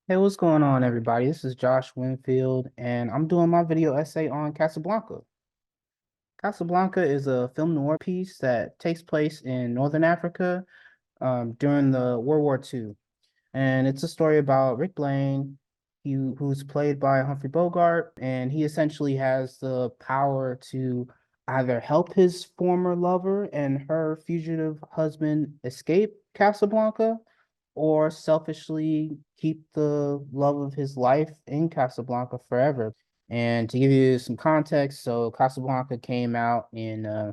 Hey, what's going on, everybody? This is Josh Winfield, and I'm doing my video essay on Casablanca. Casablanca is a film noir piece that takes place in Northern Africa during the World War II. And it's a story about Rick Blaine, who's played by Humphrey Bogart, and he essentially has the power to either help his former lover and her fugitive husband escape Casablanca, or selfishly keep the love of his life in Casablanca forever. And to give you some context, so Casablanca came out in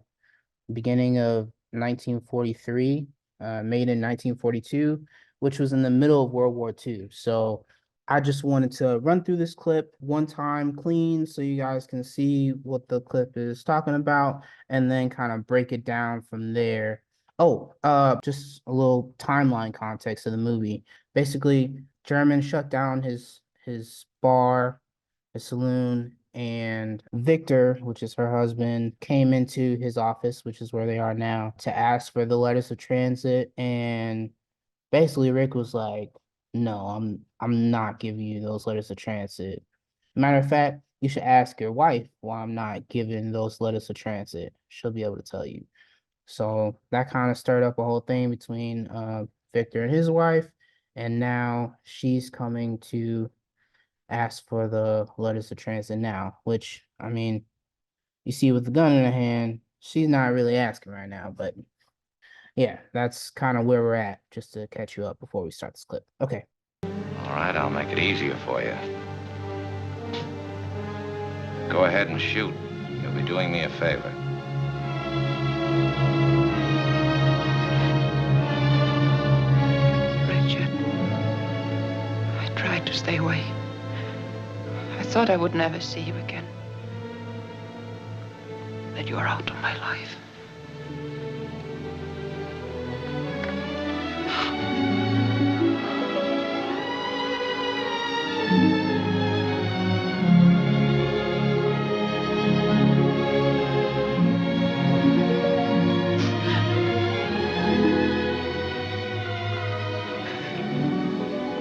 beginning of 1943, made in 1942, which was in the middle of World War II. So I just wanted to run through this clip one time clean so you guys can see what the clip is talking about and then kind of break it down from there. Oh, just a little timeline context of the movie. Basically, German shut down his bar, his saloon, and Victor, which is her husband, came into his office, which is where they are now, to ask for the letters of transit. And basically Rick was like, "No, I'm not giving you those letters of transit. Matter of fact, you should ask your wife why I'm not giving those letters of transit. She'll be able to tell you." So that kind of stirred up a whole thing between Victor and his wife, and now she's coming to ask for the letters of transit now, which I mean, you see with the gun in her hand, she's not really asking right now, but yeah, that's kind of where we're at, just to catch you up before we start this clip. Okay. All right, I'll make it easier for you. Go ahead and shoot. You'll be doing me a favor. Richard, I tried to stay away. I thought I would never see you again. That you are out of my life.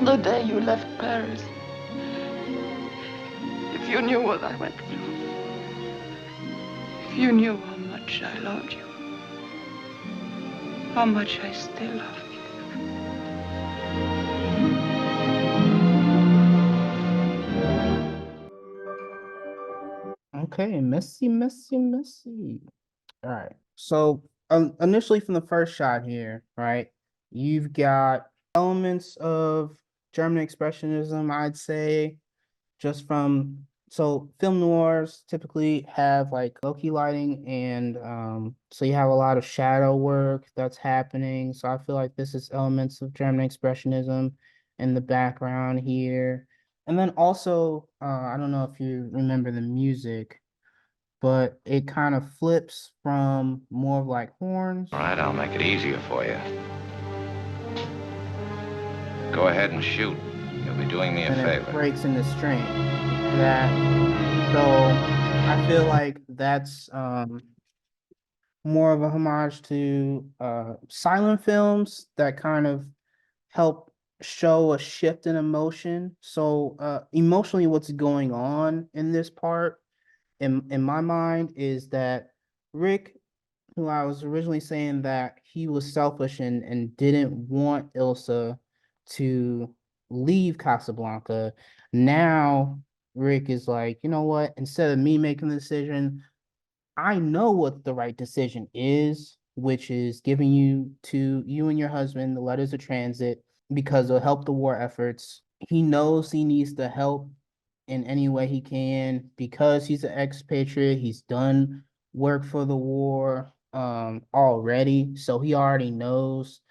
The day you left Paris, if you knew what I went through, if you knew how much I loved you, how much I still love you. Okay, messy, messy, messy. All right. So initially from the first shot here, right, you've got elements of German expressionism, I'd say, just from so film noirs typically have like low-key lighting and so you have a lot of shadow work that's happening. So I feel like this is elements of German expressionism in the background here. And then also, I don't know if you remember the music, but it kind of flips from more of like horns. All right, I'll make it easier for you. Go ahead and shoot. You'll be doing me a And it favor. breaks into string. That so I feel like that's more of a homage to silent films that kind of help show a shift in emotion. So emotionally what's going on in this part in my mind is that Rick, who I was originally saying that he was selfish and didn't want Ilsa to leave Casablanca. Now Rick is like, you know what? Instead of me making the decision, I know what the right decision is, which is giving you and your husband the letters of transit because it'll help the war efforts. He knows he needs to help in any way he can because he's an expatriate. He's done work for the war already, so he already knows,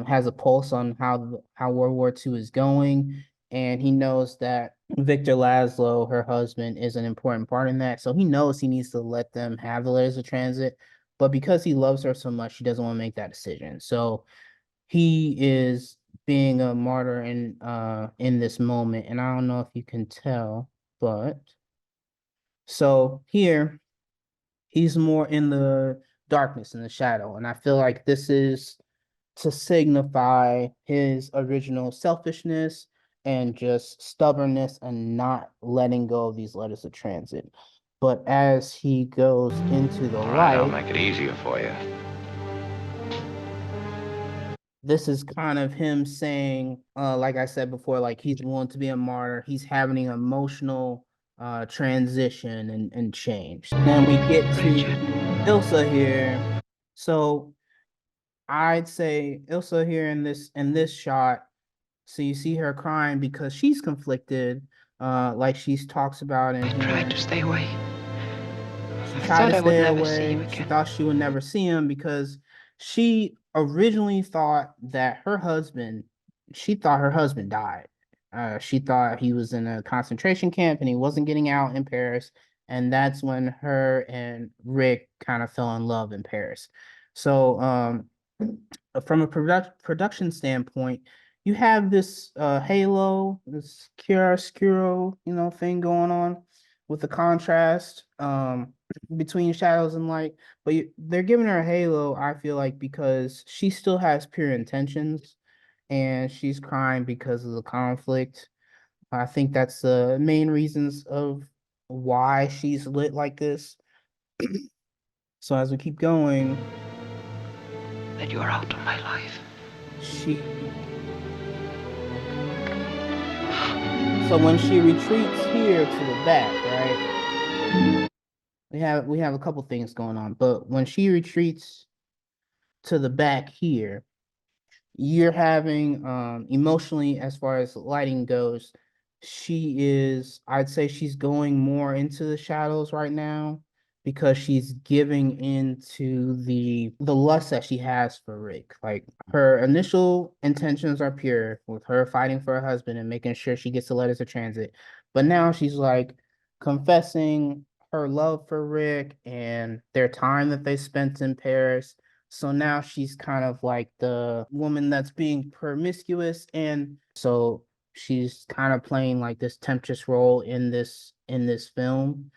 has a pulse on how World War II is going, and he knows that Victor Laszlo, her husband, is an important part in that. So he knows he needs to let them have the letters of transit, but because he loves her so much, he doesn't want to make that decision. So he is being a martyr in this moment, and I don't know if you can tell, but so here he's more in the darkness and the shadow, and I feel like this is to signify his original selfishness and just stubbornness and not letting go of these letters of transit. But as he goes into the All right, I'll light, make it easier for you. this is kind of him saying, like I said before, like he's willing to be a martyr. He's having an emotional transition and change. Then we get to Ilsa here. So I'd say Ilsa here in this shot. So you see her crying because she's conflicted, like she talks about in I here. tried to stay away. She I tried thought to I would stay never see you away. She again. thought she would never see him because she originally thought that she thought her husband died. She thought he was in a concentration camp and he wasn't getting out in Paris. And that's when her and Rick kind of fell in love in Paris. So, from a production standpoint, you have this halo, this chiaroscuro, thing going on with the contrast between shadows and light. But they're giving her a halo, I feel like, because she still has pure intentions and she's crying because of the conflict. I think that's the main reasons of why she's lit like this. So as we keep going, That you are out of my life. she so when she retreats here to the back, right? We have a couple things going on, but when she retreats to the back here, you're having emotionally, as far as lighting goes, I'd say she's going more into the shadows right now because she's giving into the lust that she has for Rick. Like, her initial intentions are pure with her fighting for her husband and making sure she gets the letters of transit, but now she's like confessing her love for Rick and their time that they spent in Paris. So now she's kind of like the woman that's being promiscuous, and so she's kind of playing like this temptress role in this film.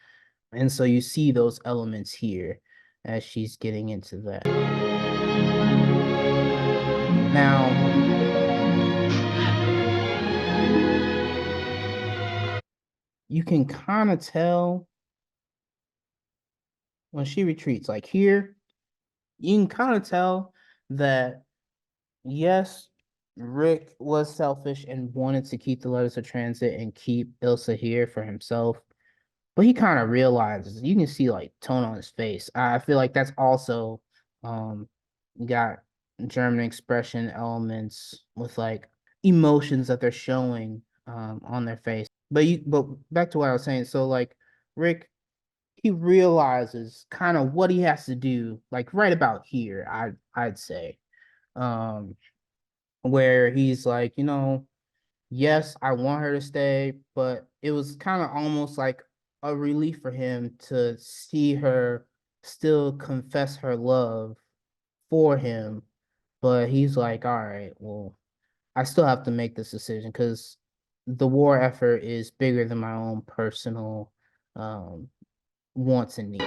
And so you see those elements here as she's getting into that. Now, you can kind of tell when she retreats, like here, you can kind of tell that yes, Rick was selfish and wanted to keep the letters of transit and keep Ilsa here for himself. But he kind of realizes, you can see like tone on his face. I feel like that's also um got German expression elements with like emotions that they're showing on their face. But back to what I was saying. So like Rick, he realizes kind of what he has to do, like right about here, I'd say. Um where he's like, yes, I want her to stay, but it was kind of almost like a relief for him to see her still confess her love for him. But he's like, all right, well, I still have to make this decision because the war effort is bigger than my own personal um, wants and needs.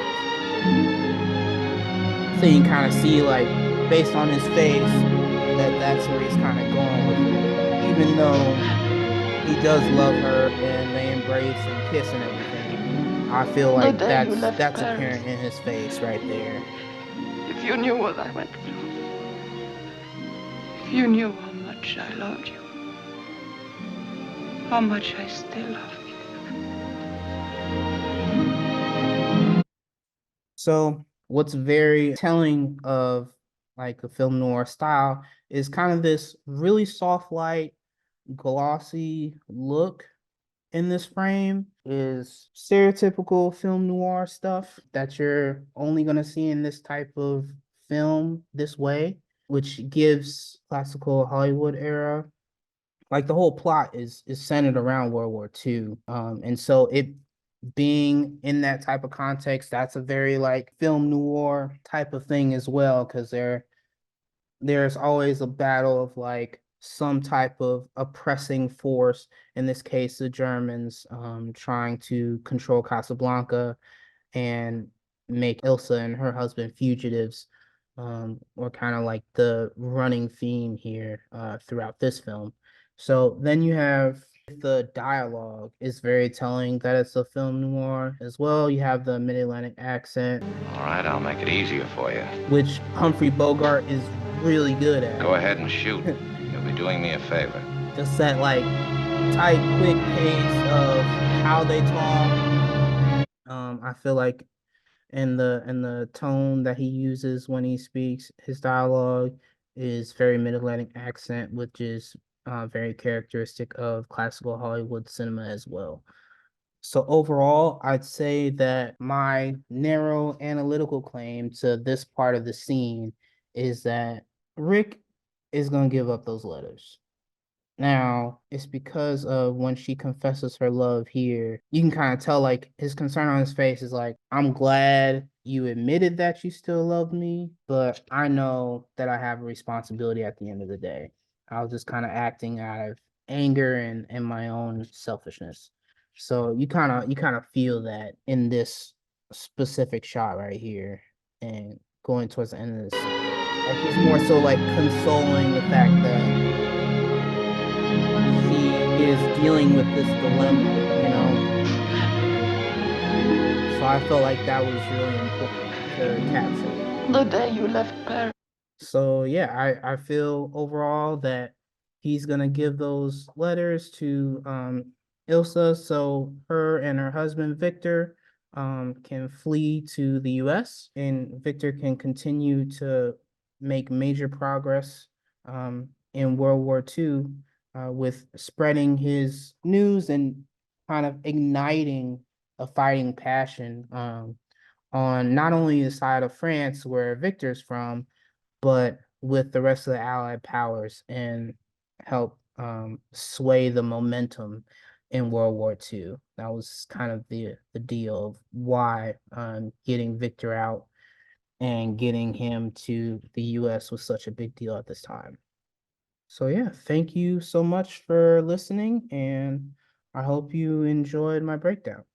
So you can kind of see, like, based on his face, that that's where he's kind of going with it. Even though he does love her and they embrace and kiss and everything, I feel The like day you left that's Paris. apparent in his face right there. If you knew what I went through. If you knew how much I loved you. How much I still love you. So what's very telling of like the film noir style is kind of this really soft light, glossy look in this frame is stereotypical film noir stuff that you're only going to see in this type of film this way, which gives classical Hollywood era, like the whole plot is centered around World War II. And so it being in that type of context, that's a very like film noir type of thing as well, because there's always a battle of like some type of oppressing force, in this case the Germans, trying to control Casablanca and make Ilsa and her husband fugitives, or kind of like the running theme here throughout this film. So then you have The dialogue is very telling that it's a film noir as well. You have the mid-Atlantic accent, All right, I'll make it easier for you. which Humphrey Bogart is really good at. Go ahead and shoot. You'll be doing me a favor. Just that like tight, quick pace of how they talk. I feel like in the tone that he uses when he speaks, his dialogue is very mid-Atlantic accent, which is very characteristic of classical Hollywood cinema as well. So overall, I'd say that my narrow analytical claim to this part of the scene is that Rick is going to give up those letters. Now, it's because of when she confesses her love here, you can kind of tell like his concern on his face is like, I'm glad you admitted that you still love me, but I know that I have a responsibility at the end of the day. I was just kind of acting out of anger and my own selfishness. So you kind of feel that in this specific shot right here and going towards the end of this. Like he's more so like consoling the fact that she is dealing with this dilemma. So I felt like that was really important to capture. The day you left Paris. So yeah, I feel overall that he's gonna give those letters to Ilsa so her and her husband Victor can flee to the US and Victor can continue to make major progress in World War II with spreading his news and kind of igniting a fighting passion on not only the side of France where Victor's from, but with the rest of the Allied powers and help sway the momentum in World War II. That was kind of the deal of why getting Victor out and getting him to the US was such a big deal at this time. So yeah, thank you so much for listening, and I hope you enjoyed my breakdown.